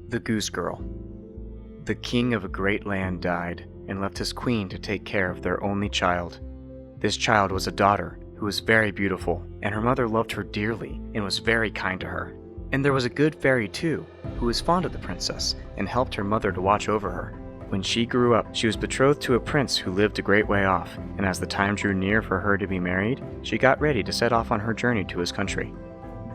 The Goose Girl. The king of a great land died and left his queen to take care of their only child. This child was a daughter who was very beautiful, and her mother loved her dearly and was very kind to her. And there was a good fairy too, who was fond of the princess and helped her mother to watch over her. When she grew up, she was betrothed to a prince who lived a great way off, and as the time drew near for her to be married, she got ready to set off on her journey to his country.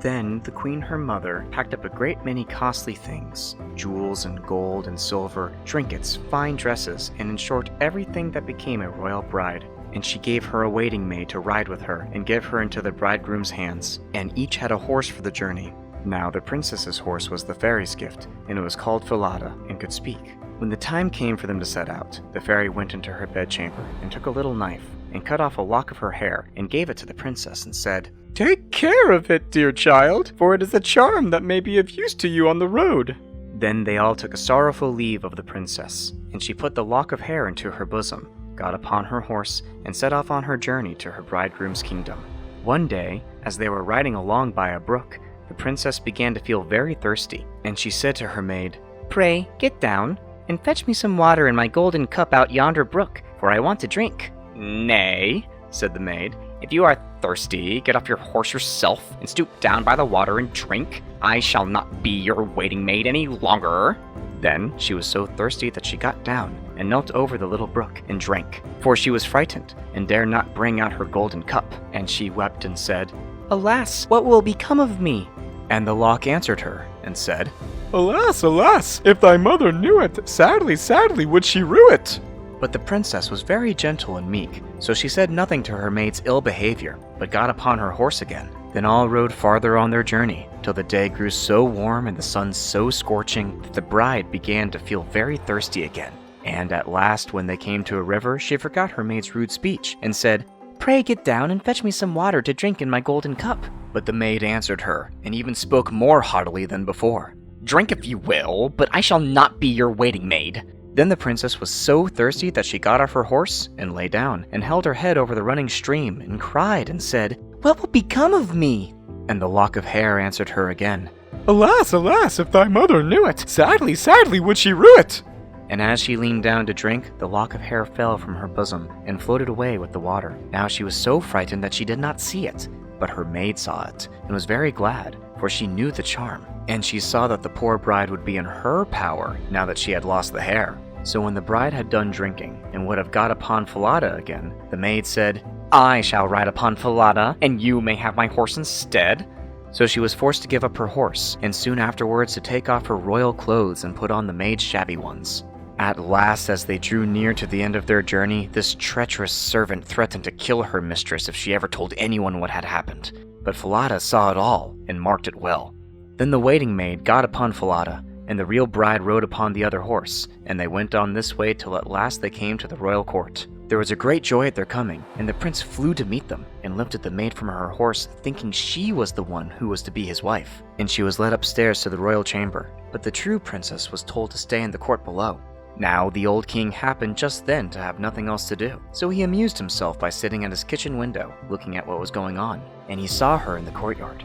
Then the queen, her mother, packed up a great many costly things, jewels and gold and silver, trinkets, fine dresses, and in short, everything that became a royal bride. And she gave her a waiting maid to ride with her and give her into the bridegroom's hands, and each had a horse for the journey. Now the princess's horse was the fairy's gift, and it was called Falada and could speak. When the time came for them to set out, the fairy went into her bedchamber and took a little knife and cut off a lock of her hair and gave it to the princess and said, "Take care of it, dear child, for it is a charm that may be of use to you on the road." Then they all took a sorrowful leave of the princess, and she put the lock of hair into her bosom, got upon her horse, and set off on her journey to her bridegroom's kingdom. One day, as they were riding along by a brook, the princess began to feel very thirsty, and she said to her maid, "Pray, get down, and fetch me some water in my golden cup out yonder brook, for I want to drink." "Nay," said the maid, "if you are thirsty, get off your horse yourself, and stoop down by the water and drink. I shall not be your waiting maid any longer." Then she was so thirsty that she got down and knelt over the little brook and drank, for she was frightened and dare not bring out her golden cup. And she wept and said, "Alas, what will become of me?" And the lock answered her and said, "Alas, alas, if thy mother knew it, sadly, sadly would she rue it." But the princess was very gentle and meek, so she said nothing to her maid's ill behavior, but got upon her horse again. Then all rode farther on their journey, till the day grew so warm and the sun so scorching that the bride began to feel very thirsty again. And at last, when they came to a river, she forgot her maid's rude speech, and said, "Pray get down and fetch me some water to drink in my golden cup." But the maid answered her, and even spoke more haughtily than before, "Drink if you will, but I shall not be your waiting maid." Then the princess was so thirsty that she got off her horse and lay down, and held her head over the running stream, and cried and said, "What will become of me?" And the lock of hair answered her again, "Alas, alas, if thy mother knew it, sadly, sadly would she rue it." And as she leaned down to drink, the lock of hair fell from her bosom and floated away with the water. Now she was so frightened that she did not see it, but her maid saw it, and was very glad, for she knew the charm, and she saw that the poor bride would be in her power now that she had lost the hair. So when the bride had done drinking, and would have got upon Falada again, the maid said, "I shall ride upon Falada, and you may have my horse instead." So she was forced to give up her horse, and soon afterwards to take off her royal clothes and put on the maid's shabby ones. At last, as they drew near to the end of their journey, this treacherous servant threatened to kill her mistress if she ever told anyone what had happened. But Falada saw it all, and marked it well. Then the waiting maid got upon Falada, and the real bride rode upon the other horse, and they went on this way till at last they came to the royal court. There was a great joy at their coming, and the prince flew to meet them, and lifted the maid from her horse, thinking she was the one who was to be his wife. And she was led upstairs to the royal chamber, but the true princess was told to stay in the court below. Now the old king happened just then to have nothing else to do, so he amused himself by sitting at his kitchen window, looking at what was going on, and he saw her in the courtyard.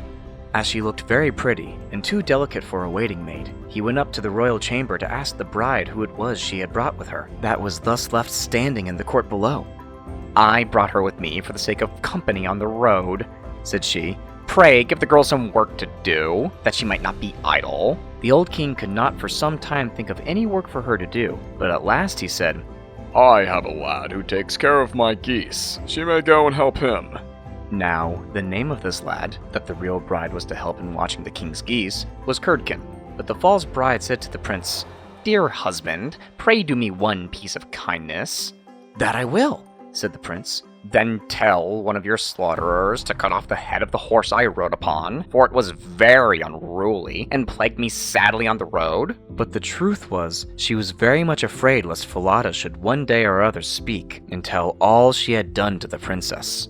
As she looked very pretty, and too delicate for a waiting maid, he went up to the royal chamber to ask the bride who it was she had brought with her, that was thus left standing in the court below. "I brought her with me for the sake of company on the road," said she. "Pray give the girl some work to do, that she might not be idle." The old king could not for some time think of any work for her to do, but at last he said, "I have a lad who takes care of my geese. She may go and help him." Now, the name of this lad, that the real bride was to help in watching the king's geese, was Curdken. But the false bride said to the prince, "Dear husband, pray do me one piece of kindness." "That I will," said the prince. "Then tell one of your slaughterers to cut off the head of the horse I rode upon, for it was very unruly, and plagued me sadly on the road." But the truth was, she was very much afraid lest Falada should one day or other speak, and tell all she had done to the princess.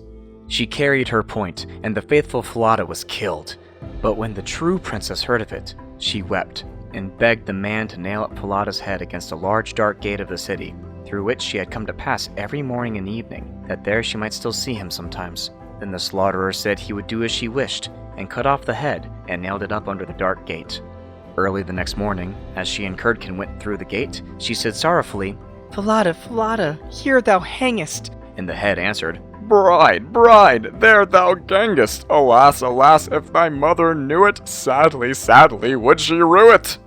She carried her point, and the faithful Falada was killed. But when the true princess heard of it, she wept, and begged the man to nail up Falada's head against a large dark gate of the city, through which she had come to pass every morning and evening, that there she might still see him sometimes. Then the slaughterer said he would do as she wished, and cut off the head, and nailed it up under the dark gate. Early the next morning, as she and Curdken went through the gate, she said sorrowfully, "Falada, Falada, here thou hangest." And the head answered, Bride, bride, there thou gangest. Alas, alas, if thy mother knew it, sadly, sadly would she rue it.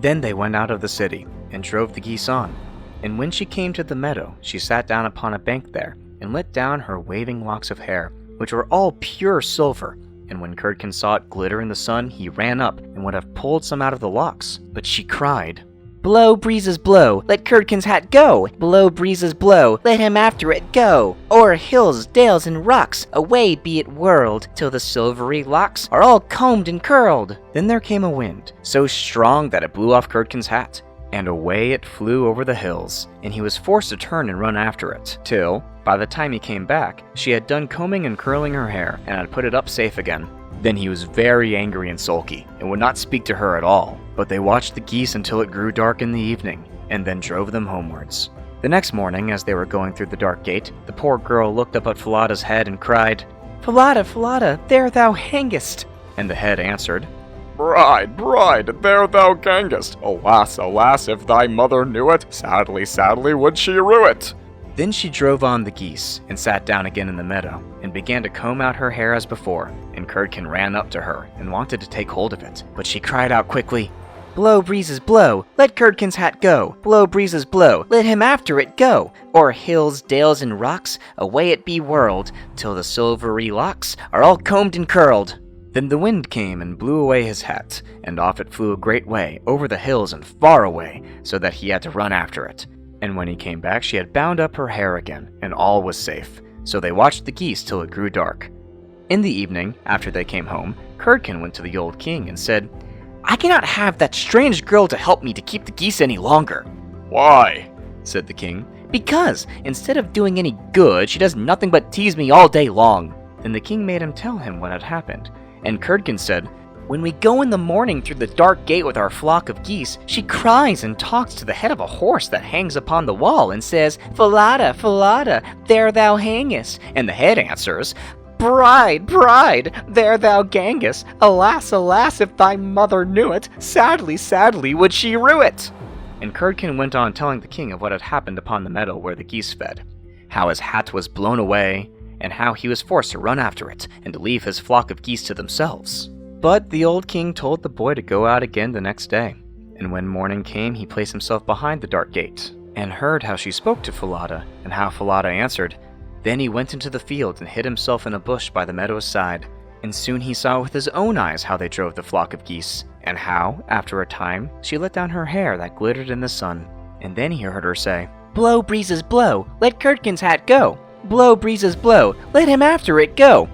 Then they went out of the city, and drove the geese on. And when she came to the meadow, she sat down upon a bank there, and let down her waving locks of hair, which were all pure silver. And when Curdken saw it glitter in the sun, he ran up, and would have pulled some out of the locks. But she cried, "Blow, breezes, blow, let Curdken's hat go! Blow, breezes, blow, let him after it go! O'er hills, dales, and rocks, away be it whirled, till the silvery locks are all combed and curled!" Then there came a wind, so strong that it blew off Curdken's hat, and away it flew over the hills, and he was forced to turn and run after it, till, by the time he came back, she had done combing and curling her hair, and had put it up safe again. Then he was very angry and sulky, and would not speak to her at all, but they watched the geese until it grew dark in the evening, and then drove them homewards. The next morning, as they were going through the dark gate, the poor girl looked up at Falada's head and cried, "Falada, Falada, there thou hangest!" And the head answered, Bride, bride, there thou gangest. Alas, alas, if thy mother knew it, sadly, sadly would she rue it. Then she drove on the geese, and sat down again in the meadow, and began to comb out her hair as before, and Curdken ran up to her, and wanted to take hold of it, but she cried out quickly, "Blow, breezes, blow, let Curdken's hat go! Blow, breezes, blow, let him after it go! O'er hills, dales, and rocks, away it be whirled, till the silvery locks are all combed and curled!" Then the wind came and blew away his hat, and off it flew a great way, over the hills and far away, so that he had to run after it. And when he came back, she had bound up her hair again, and all was safe. So they watched the geese till it grew dark. In the evening, after they came home, Curdken went to the old king and said, "I cannot have that strange girl to help me to keep the geese any longer." Why? Said the king. "Because, instead of doing any good, she does nothing but tease me all day long." Then the king made him tell him what had happened. And Curdken said, "When we go in the morning through the dark gate with our flock of geese, she cries and talks to the head of a horse that hangs upon the wall, and says, 'Falada, Falada, there thou hangest.' And the head answers, 'Bride, bride, there thou gangest. Alas, alas, if thy mother knew it, sadly, sadly would she rue it.'" And Curdken went on telling the king of what had happened upon the meadow where the geese fed, how his hat was blown away, and how he was forced to run after it, and to leave his flock of geese to themselves. But the old king told the boy to go out again the next day, and when morning came he placed himself behind the dark gate, and heard how she spoke to Falada, and how Falada answered. Then he went into the field and hid himself in a bush by the meadow's side, and soon he saw with his own eyes how they drove the flock of geese, and how, after a time, she let down her hair that glittered in the sun. And then he heard her say, "Blow, breezes, blow, let Curdken's hat go! Blow, breezes, blow, let him after it go!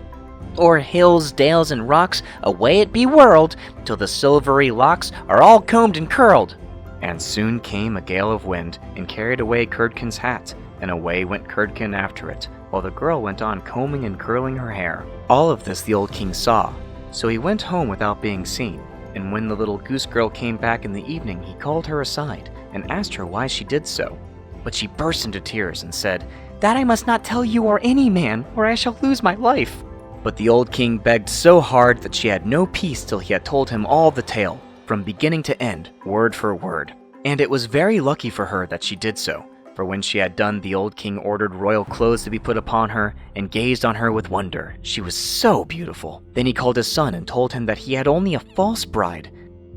O'er hills, dales, and rocks, away it be whirled, till the silvery locks are all combed and curled." And soon came a gale of wind, and carried away Curdken's hat, and away went Curdken after it, while the girl went on combing and curling her hair. All of this the old king saw, so he went home without being seen, and when the little goose girl came back in the evening, he called her aside, and asked her why she did so. But she burst into tears, and said, "That I must not tell you or any man, or I shall lose my life." But the old king begged so hard that she had no peace till he had told him all the tale, from beginning to end, word for word. And it was very lucky for her that she did so, for when she had done, the old king ordered royal clothes to be put upon her, and gazed on her with wonder. She was so beautiful. Then he called his son and told him that he had only a false bride,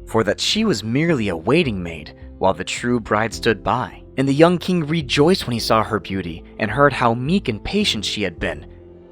for that she was merely a waiting maid, while the true bride stood by. And the young king rejoiced when he saw her beauty, and heard how meek and patient she had been.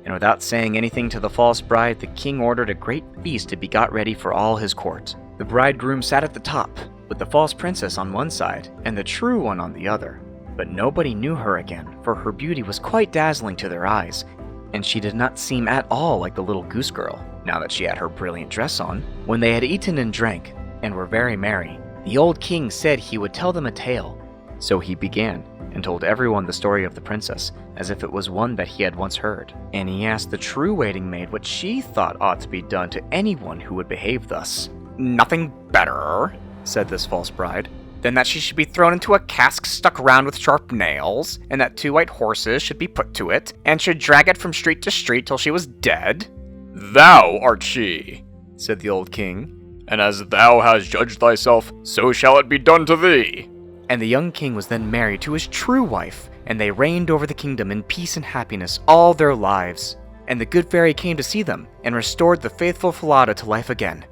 And without saying anything to the false bride, the king ordered a great feast to be got ready for all his court. The bridegroom sat at the top, with the false princess on one side, and the true one on the other. But nobody knew her again, for her beauty was quite dazzling to their eyes, and she did not seem at all like the little goose girl, now that she had her brilliant dress on. When they had eaten and drank, and were very merry, the old king said he would tell them a tale. So he began, and told everyone the story of the princess, as if it was one that he had once heard. And he asked the true waiting maid what she thought ought to be done to anyone who would behave thus. "Nothing better," said this false bride, "than that she should be thrown into a cask stuck round with sharp nails, and that 2 white horses should be put to it, and should drag it from street to street till she was dead." "Thou art she," said the old king. and as thou hast judged thyself, so shall it be done to thee." And the young king was then married to his true wife, and they reigned over the kingdom in peace and happiness all their lives. And the good fairy came to see them, and restored the faithful Falada to life again.